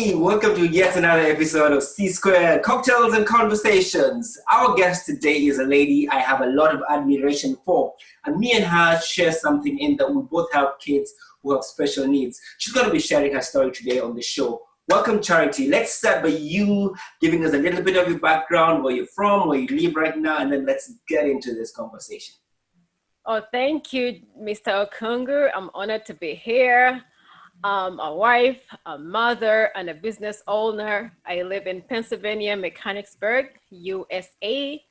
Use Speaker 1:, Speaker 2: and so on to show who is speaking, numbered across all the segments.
Speaker 1: Hi, welcome to yet another episode of C Squared Cocktails and Conversations. Our guest today is a lady I have a lot of admiration for, and me and her share something in that we both have kids who have special needs. She's going to be sharing her story today on the show. Welcome, Charity. Let's start by you giving us a little bit of your background, where you're from, where you live right now, and then let's get into this conversation.
Speaker 2: Oh, thank you, Mr. Okungu. I'm honored to be here. I'm a wife, a mother, and a business owner. I live in Pennsylvania, Mechanicsburg, USA,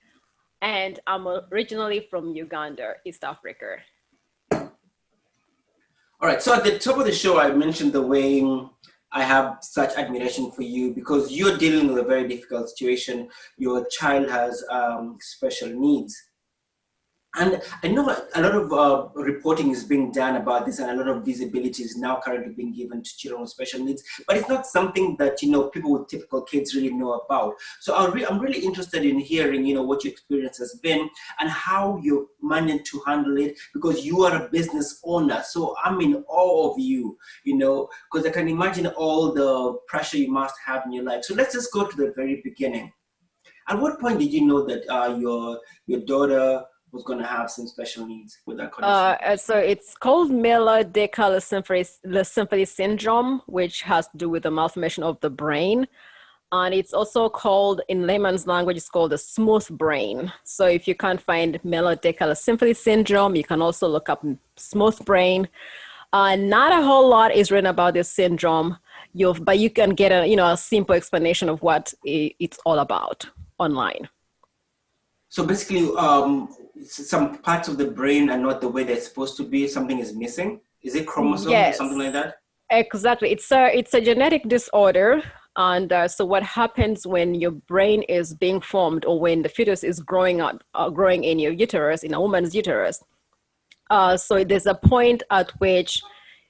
Speaker 2: and I'm originally from Uganda, East Africa.
Speaker 1: All right, so at the top of the show, I mentioned the way I have such admiration for you because you're dealing with a very difficult situation. Your child has special needs. And I know a lot of reporting is being done about this, and a lot of visibility is now currently being given to children with special needs, but it's not something that, people with typical kids really know about. So I'm really interested in hearing, what your experience has been and how you managed to handle it, because you are a business owner. So I'm in awe of you, because I can imagine all the pressure you must have in your life. So let's just go to the very beginning. At what point did you know that your daughter was going to have some special needs with that condition?
Speaker 2: So it's called Miller Dieker Lissencephaly Syndrome, which has to do with the malformation of the brain. And it's also called, in layman's language, it's called the smooth brain. So if you can't find Miller Dieker Lissencephaly Syndrome, you can also look up smooth brain. Not a whole lot is written about this syndrome, but you can get a simple explanation of what it's all about online.
Speaker 1: So basically, some parts of the brain are not the way they're supposed to be. Something is missing. Is it chromosomes or something like that?
Speaker 2: Exactly. It's a genetic disorder. And so what happens when your brain is being formed, or when the fetus is growing in your uterus, in a woman's uterus? So there's a point at which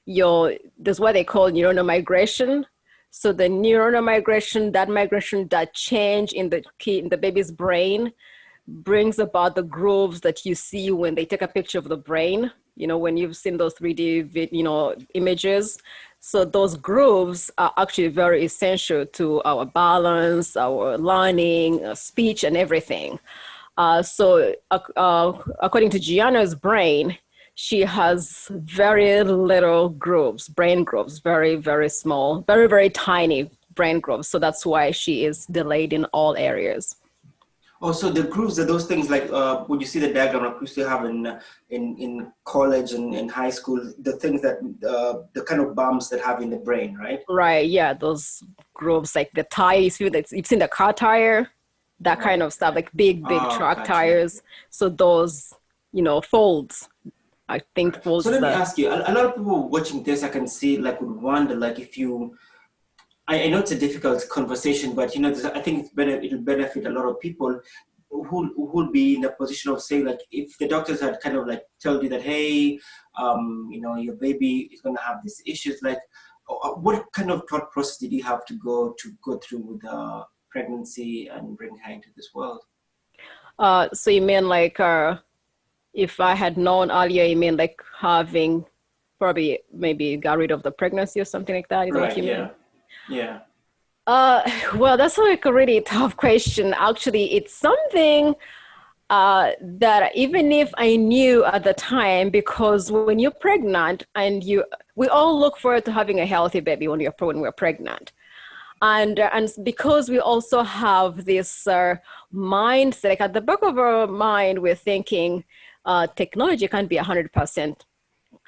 Speaker 2: there's what they call neuronal migration. So the neuronal migration, that change in the baby's brain brings about the grooves that you see when they take a picture of the brain, when you've seen those 3D, images. So those grooves are actually very essential to our balance, our learning, speech, and everything. So according to Gianna's brain, she has very little grooves, brain grooves, very, very small, very, very tiny brain grooves. So that's why she is delayed in all areas.
Speaker 1: Oh, so the grooves are those things like when you see the diagram like we used to have in college and in high school, the things that the kind of bumps that have in the brain, right?
Speaker 2: Right, yeah, those grooves, like the tires, you've seen the car tire, that kind of stuff, like big truck tires. So those, folds, I think folds.
Speaker 1: So let me ask you, a lot of people watching this, I can see, would wonder, if you, I know it's a difficult conversation, but I think it'll benefit a lot of people who will be in a position of saying, if the doctors had kind of told you that, hey, your baby is going to have these issues, what kind of thought process did you have to go through with pregnancy and bring her into this world?
Speaker 2: So you mean if I had known earlier, you mean having probably maybe got rid of the pregnancy or something like that? Is that what you mean?
Speaker 1: Yeah.
Speaker 2: Well, that's a really tough question. Actually, it's something that even if I knew at the time, because when you're pregnant and we all look forward to having a healthy baby when we're pregnant. And because we also have this mindset, at the back of our mind, we're thinking technology can't be 100%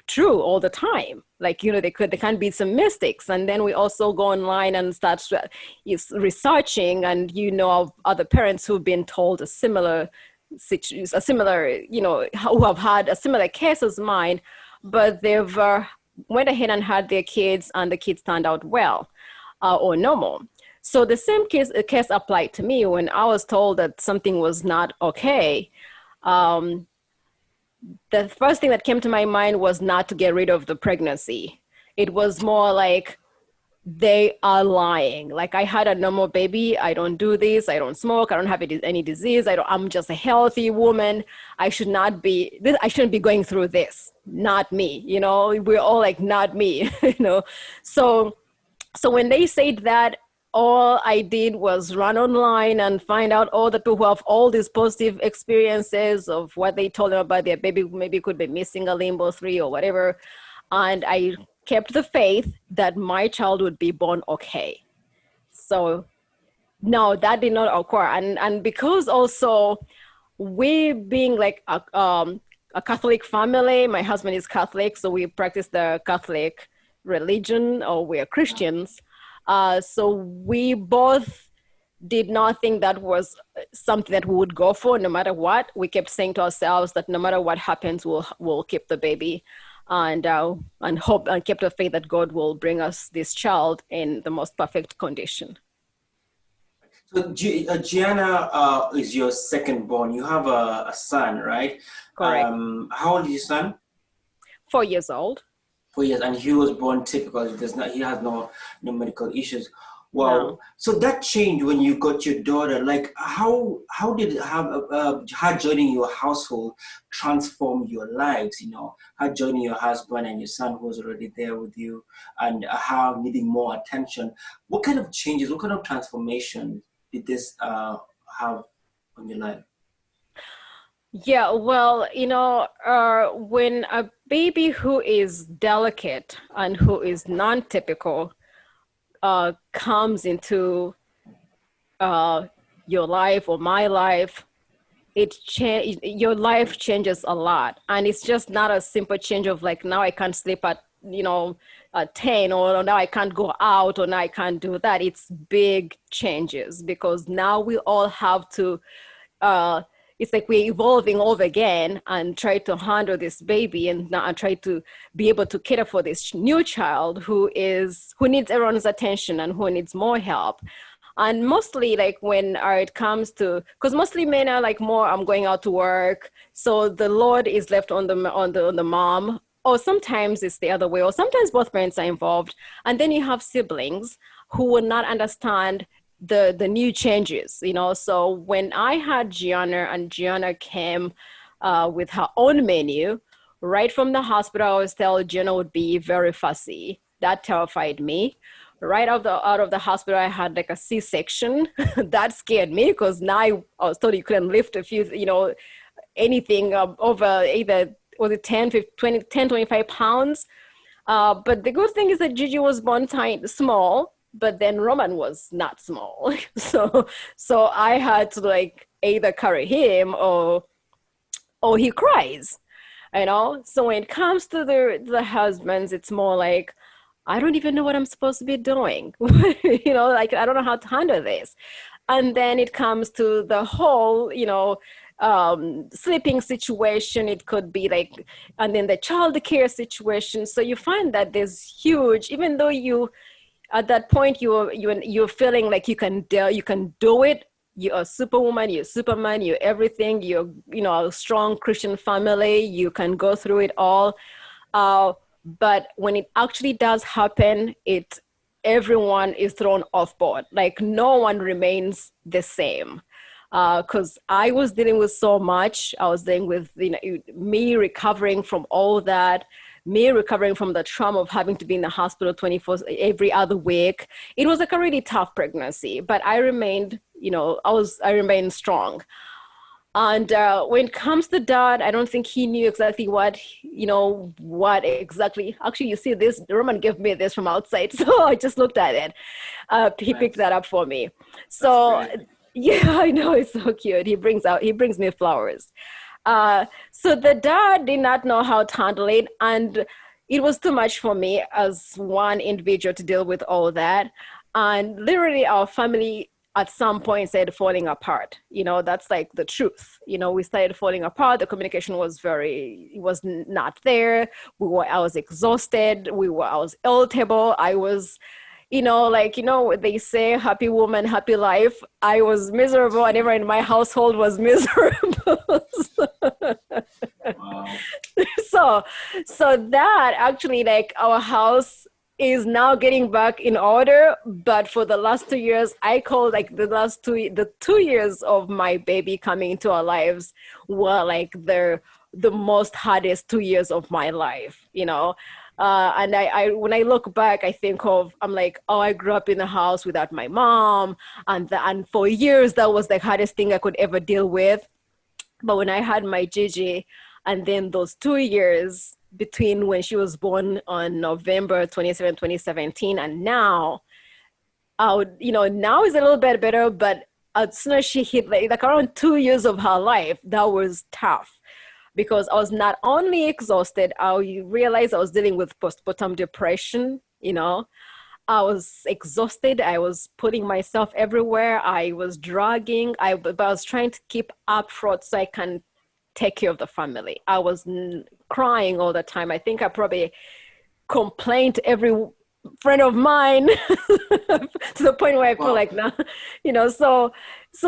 Speaker 2: true all the time. There can be some mistakes. And then we also go online and start researching, and of other parents who've been told a similar, who have had a similar case as mine, but they've went ahead and had their kids, and the kids turned out well or normal. So the same case applied to me when I was told that something was not okay. The first thing that came to my mind was not to get rid of the pregnancy. It was more like they are lying. I had a normal baby. I don't do this. I don't smoke. I don't have any disease. I'm just a healthy woman. I shouldn't be going through this. Not me. We're all not me. So So when they said that, all I did was run online and find out all the people who have all these positive experiences of what they told them about their baby, maybe could be missing a limb or three or whatever. And I kept the faith that my child would be born okay. So no, that did not occur. And because also we being like a Catholic family, my husband is Catholic, so we practice the Catholic religion, or we're Christians. So we both did not think that was something that we would go for no matter what. We kept saying to ourselves that no matter what happens, we'll keep the baby, and hope and kept the faith that God will bring us this child in the most perfect condition.
Speaker 1: So Gianna is your second born. You have a son, right?
Speaker 2: Correct.
Speaker 1: How old is your son?
Speaker 2: 4 years old.
Speaker 1: 4 years, and he was born typical. He has no medical issues. Wow.
Speaker 2: No.
Speaker 1: So that changed when you got your daughter. Like, how did her joining your household transform your lives? You know, her joining your husband and your son who was already there with you, and her needing more attention. What kind of changes? What kind of transformation did this have on your life?
Speaker 2: Yeah, well, when a baby who is delicate and who is non-typical comes into your life or my life, your life changes a lot. And it's just not a simple change of like, now I can't sleep at 10, or now I can't go out, or now I can't do that. It's big changes because now we all have to it's like we're evolving over again and try to handle this baby and try to be able to cater for this new child who needs everyone's attention and who needs more help. And mostly like when it comes to, because mostly men are like more, I'm going out to work. So the load is left on the mom, or sometimes it's the other way, or sometimes both parents are involved. And then you have siblings who will not understand the new changes, So when I had Gianna and Gianna came with her own menu, right from the hospital, I always tell Gianna would be very fussy. That terrified me. Right out of the hospital, I had like a C-section. That scared me because now I was told you couldn't lift a few, anything over either, was it 10, 25 pounds? But the good thing is that Gigi was born small, but then Roman was not small. So I had to like either carry him or he cries, So when it comes to the husbands, it's more like, I don't even know what I'm supposed to be doing. Like, I don't know how to handle this. And then it comes to the whole, sleeping situation. It could be like, and then the child care situation. So you find that there's huge, even though at that point you're feeling like you can do it. You're a superwoman, you're a superman, you're everything. You're a strong Christian family. You can go through it all. But when it actually does happen, everyone is thrown off board. Like no one remains the same. Because I was dealing with so much. I was dealing with me recovering from all that. Me recovering from the trauma of having to be in the hospital 24 every other week. It was like a really tough pregnancy, but I remained, I remained strong. And when it comes to dad, I don't think he knew exactly what exactly. Actually, you see this, Roman gave me this from outside, so I just looked at it. He picked that up for me. So yeah, I know, it's so cute. He brings me flowers. So the dad did not know how to handle it, and it was too much for me as one individual to deal with all that. And literally our family at some point started falling apart. That's like the truth. We started falling apart. The communication was not there. I was exhausted. I was irritable. I was, they say happy woman, happy life. I was miserable, and everyone in my household was miserable.
Speaker 1: Wow.
Speaker 2: So that actually, like, our house is now getting back in order. But for the last 2 years, I call like the 2 years of my baby coming into our lives were like the the most hardest 2 years of my life, you know. And I when I look back, I'm like, oh, I grew up in a house without my mom, and for years that was the hardest thing I could ever deal with. But when I had my Gigi, and then those 2 years between when she was born on November 27, 2017, and now, now is a little bit better, but as soon as she hit like around 2 years of her life, that was tough because I was not only exhausted, I realized I was dealing with postpartum depression, you know. I was exhausted. I was putting myself everywhere. I was dragging. But I was trying to keep up front so I can take care of the family. I was crying all the time. I think I probably complained to every friend of mine to the point where I feel like now, so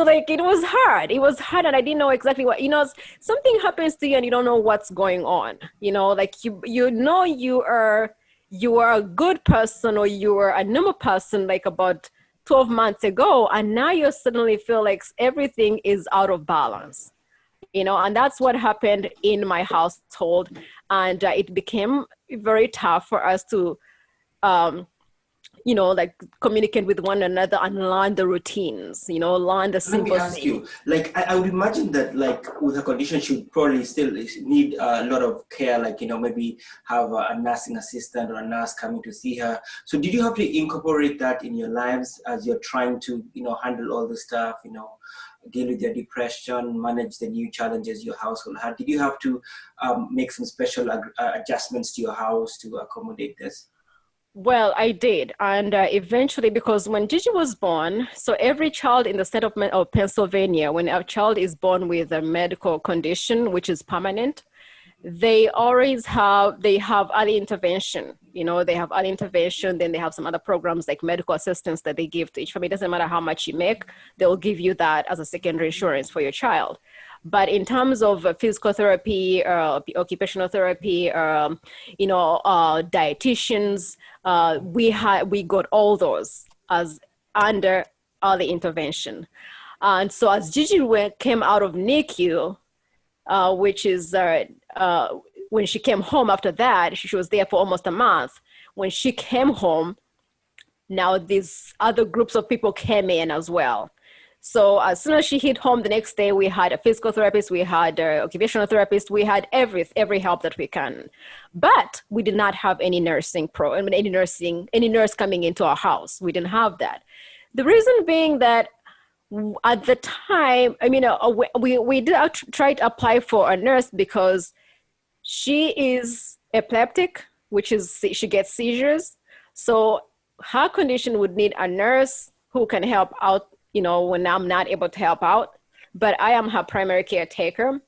Speaker 2: like it was hard. It was hard, and I didn't know exactly what, something happens to you and you don't know what's going on. Like you are a good person or you are a normal person like about 12 months ago, and now you suddenly feel like everything is out of balance. And that's what happened in my household. And it became very tough for us to, like communicate with one another and learn the routines, learn the simple things.
Speaker 1: Let me ask you, like, I would imagine that like with her condition, she would probably still need a lot of care, like, maybe have a nursing assistant or a nurse coming to see her. So did you have to incorporate that in your lives as you're trying to, handle all the stuff, deal with your depression, manage the new challenges your household had? Did you have to make some special adjustments to your house to accommodate this?
Speaker 2: Well, I did. And eventually, because when Gigi was born, so every child in the state of Pennsylvania, when a child is born with a medical condition, which is permanent, they have early intervention. They have early intervention. Then they have some other programs like medical assistance that they give to each family. It doesn't matter how much you make, they'll give you that as a secondary insurance for your child. But in terms of physical therapy, occupational therapy, dietitians, we got all those as under early intervention. And so as Gigi came out of NICU, which is when she came home after that, she was there for almost a month. When she came home, now these other groups of people came in as well. So as soon as she hit home the next day, we had a physical therapist, we had an occupational therapist, we had every help that we can. But we did not have any any nurse coming into our house. We didn't have that. The reason being that at the time, we did try to apply for a nurse because she is epileptic, which is she gets seizures. So her condition would need a nurse who can help out, when I'm not able to help out, but I am her primary caretaker.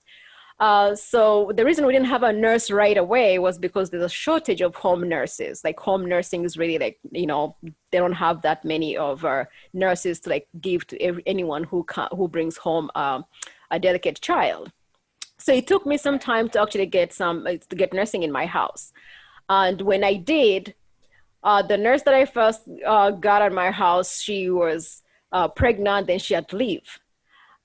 Speaker 2: So the reason we didn't have a nurse right away was because there's a shortage of home nurses. Like home nursing is really like, they don't have that many of nurses to like give to anyone who brings home a delicate child. So it took me some time to actually get nursing in my house. And when I did, the nurse that I first got at my house, she was pregnant, then she had to leave.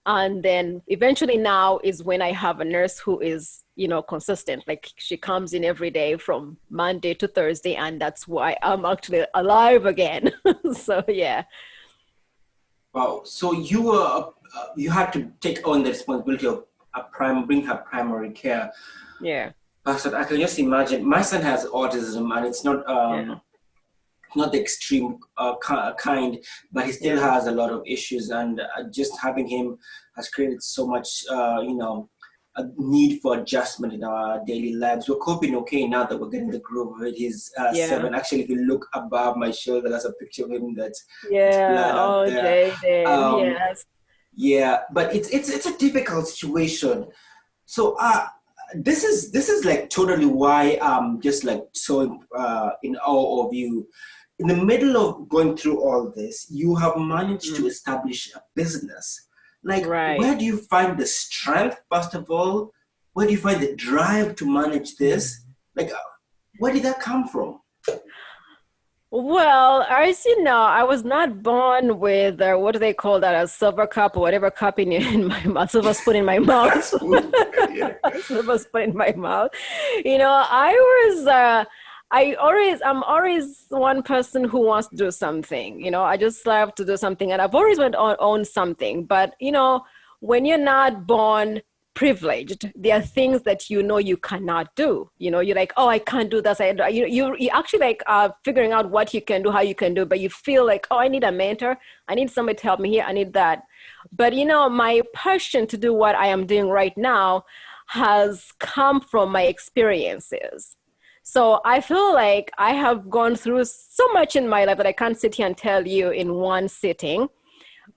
Speaker 2: And then eventually now is when I have a nurse who is, consistent. Like she comes in every day from Monday to Thursday, and that's why I'm actually alive again. So, yeah.
Speaker 1: Wow. So you had to take on the responsibility of bring her primary care.
Speaker 2: Yeah.
Speaker 1: So I can just imagine. My son has autism, and it's not not the extreme kind, but he still has a lot of issues, and just having him has created so much, a need for adjustment in our daily lives. We're coping okay now that we're getting the groove of it. He's 7. Actually, if you look above my shoulder, there's a picture of him that's
Speaker 2: oh, Jaden, yes.
Speaker 1: Yeah, but it's a difficult situation. So this is like totally why I'm just like so in awe of you. In the middle of going through all this, you have managed to establish a business. Like, where do you find the strength, first of all? Where do you find the drive to manage this? Like, where did that come from?
Speaker 2: Well, as you know, I was not born with what do they call that, a silver cup or whatever cup in my mouth, silver spoon in my mouth,
Speaker 1: Spoon. Yeah.
Speaker 2: silver spoon in my mouth. I was, I'm always one person who wants to do something. I just love to do something, and I've always went on own something. But when you're not born privileged, there are things that you cannot do. You're like, oh, I can't do this. You actually like figuring out what you can do, how you can do, but you feel like, oh, I need a mentor, I need somebody to help me here, I need that. But my passion to do what I am doing right now has come from my experiences. So I feel like I have gone through so much in my life that I can't sit here and tell you in one sitting.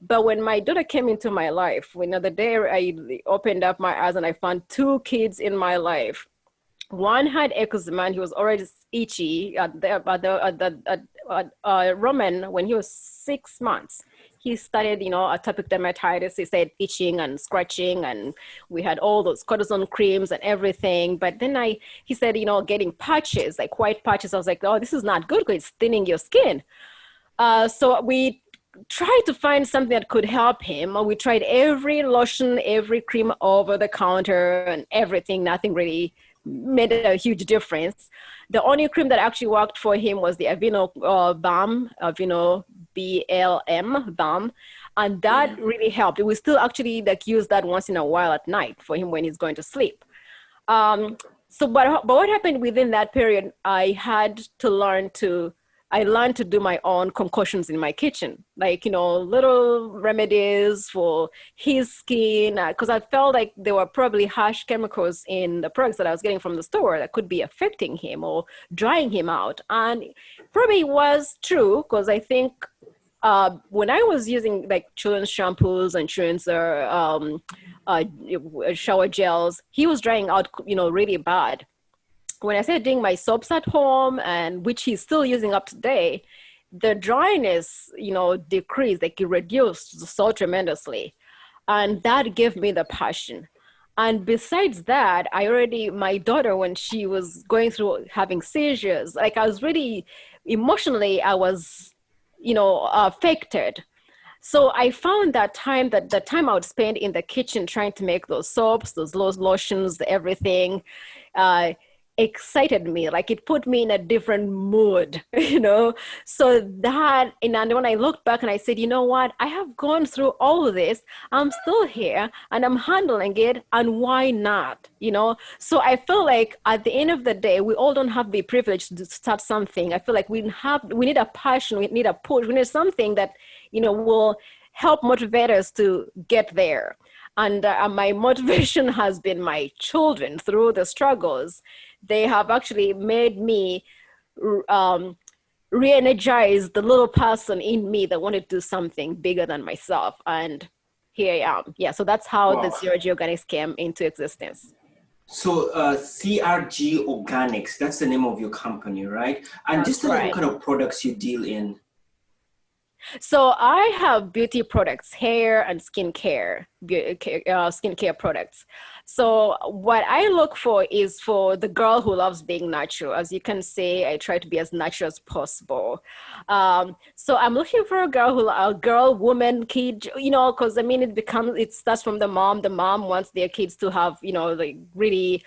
Speaker 2: But when my daughter came into my life, the day I opened up my eyes and I found two kids in my life. One had eczema, he was already itchy. Roman, when he was 6 months, he started, atopic dermatitis. He said itching and scratching, and we had all those cortisone creams and everything. But then he said, getting patches, like white patches. I was like, oh, this is not good because it's thinning your skin. So we tried to find something that could help him. We tried every lotion, every cream over the counter and everything. Nothing really made a huge difference. The only cream that actually worked for him was the Aveeno balm, Aveeno BLM balm. And that really helped. We still actually use that once in a while at night for him when he's going to sleep. But what happened within that period, I learned to do my own concoctions in my kitchen, little remedies for his skin, because I felt like there were probably harsh chemicals in the products that I was getting from the store that could be affecting him or drying him out. And probably was true, because I think when I was using children's shampoos and children's shower gels, he was drying out, really bad. When I started doing my soaps at home, and which he's still using up today, the dryness, decreased, it reduced so tremendously. And that gave me the passion. And besides that, my daughter, when she was going through having seizures, I was really emotionally, I was, affected. So I found that the time I would spend in the kitchen trying to make those soaps, those lotions, everything, excited me. It put me in a different mood, so that, and when I looked back and I said, you know what, I have gone through all of this, I'm still here and I'm handling it, and why not, so I feel like at the end of the day, we all don't have to be privileged to start something. I feel like we need a passion, we need a push, we need something that will help motivate us to get there. And my motivation has been my children through the struggles. They have actually made me re-energize the little person in me that wanted to do something bigger than myself. And here I am. Yeah, so that's how the CRG Organics came into existence.
Speaker 1: So CRG Organics, that's the name of your company, right? And
Speaker 2: That's
Speaker 1: just tell me
Speaker 2: right.
Speaker 1: what kind of products you deal in.
Speaker 2: So I have beauty products, hair and skincare, skincare products. So what I look for is for the girl who loves being natural. As you can see, I try to be as natural as possible. So I'm looking for a girl, woman, kid, because it starts from the mom. The mom wants their kids to have, really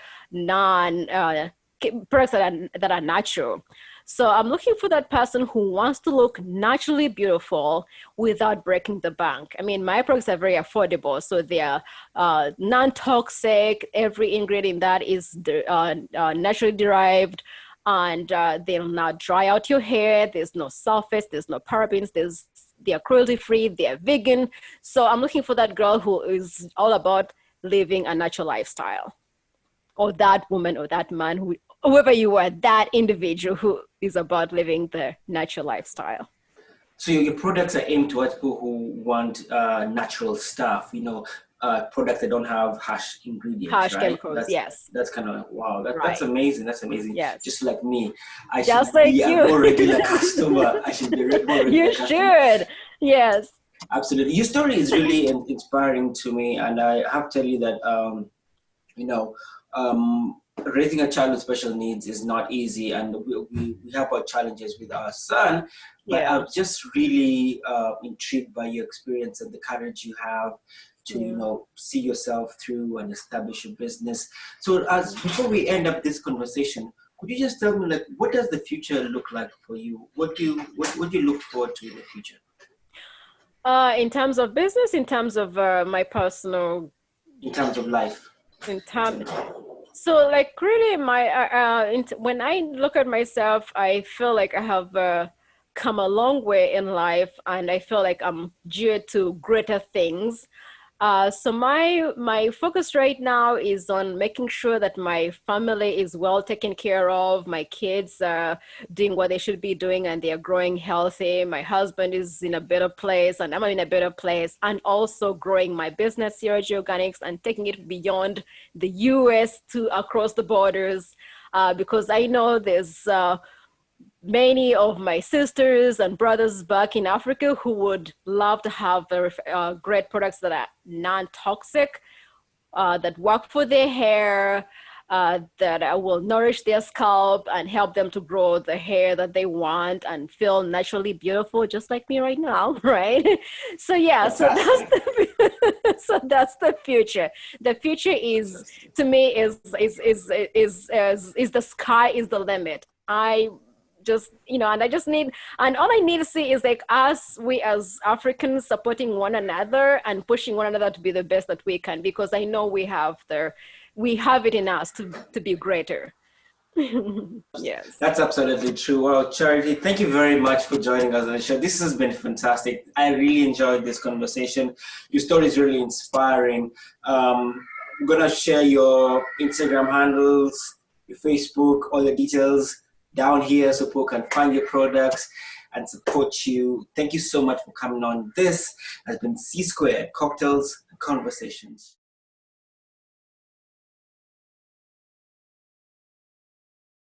Speaker 2: products that are natural. So I'm looking for that person who wants to look naturally beautiful without breaking the bank. My products are very affordable. So they are non-toxic. Every ingredient in that is naturally derived. And they'll not dry out your hair. There's no sulfates. There's no parabens. They are cruelty-free. They are vegan. So I'm looking for that girl who is all about living a natural lifestyle. Or that woman or that man, whoever you are, that individual who is about living the natural lifestyle.
Speaker 1: So your products are aimed towards people who want natural stuff, products that don't have harsh ingredients,
Speaker 2: Harsh
Speaker 1: right?
Speaker 2: chemicals, yes.
Speaker 1: That's kind of, wow,
Speaker 2: Right.
Speaker 1: That's amazing. That's amazing.
Speaker 2: Yes.
Speaker 1: Just like me. I
Speaker 2: Just
Speaker 1: should
Speaker 2: like
Speaker 1: be a
Speaker 2: you.
Speaker 1: more regular customer. I should be a more regular
Speaker 2: You
Speaker 1: customer.
Speaker 2: should, yes.
Speaker 1: Absolutely. Your story is really inspiring to me. And I have to tell you that, raising a child with special needs is not easy, and we have our challenges with our son. But
Speaker 2: Yeah.
Speaker 1: I'm just really intrigued by your experience and the courage you have to,
Speaker 2: Yeah.
Speaker 1: see yourself through and establish your business. So, as before we end up this conversation, could you just tell me, like, what does the future look like for you? What do you look forward to in the future?
Speaker 2: In terms of business, in terms of my personal,
Speaker 1: In terms of life?
Speaker 2: in term, so like really when I look at myself, I feel like I have come a long way in life, and I feel like I'm geared to greater things. So my focus right now is on making sure that my family is well taken care of. My kids are doing what they should be doing, and they are growing healthy. My husband is in a better place, and I'm in a better place. And also growing my business, CRG Organics, and taking it beyond the US to across the borders, because I know there's many of my sisters and brothers back in Africa who would love to have great products that are non-toxic, that work for their hair, that will nourish their scalp and help them to grow the hair that they want and feel naturally beautiful, just like me right now, right? So yeah, so that's the future. The future is, to me, is the sky is the limit. I just, and I just need, and all I need to see is like we as Africans supporting one another and pushing one another to be the best that we can, because I know we have it in us to be greater. Yes.
Speaker 1: That's absolutely true. Well, Charity, thank you very much for joining us on the show. This has been fantastic. I really enjoyed this conversation. Your story is really inspiring. I'm going to share your Instagram handles, your Facebook, all the details down here so people can find your products and support you. Thank you so much for coming on. This has been C Squared, Cocktails and Conversations.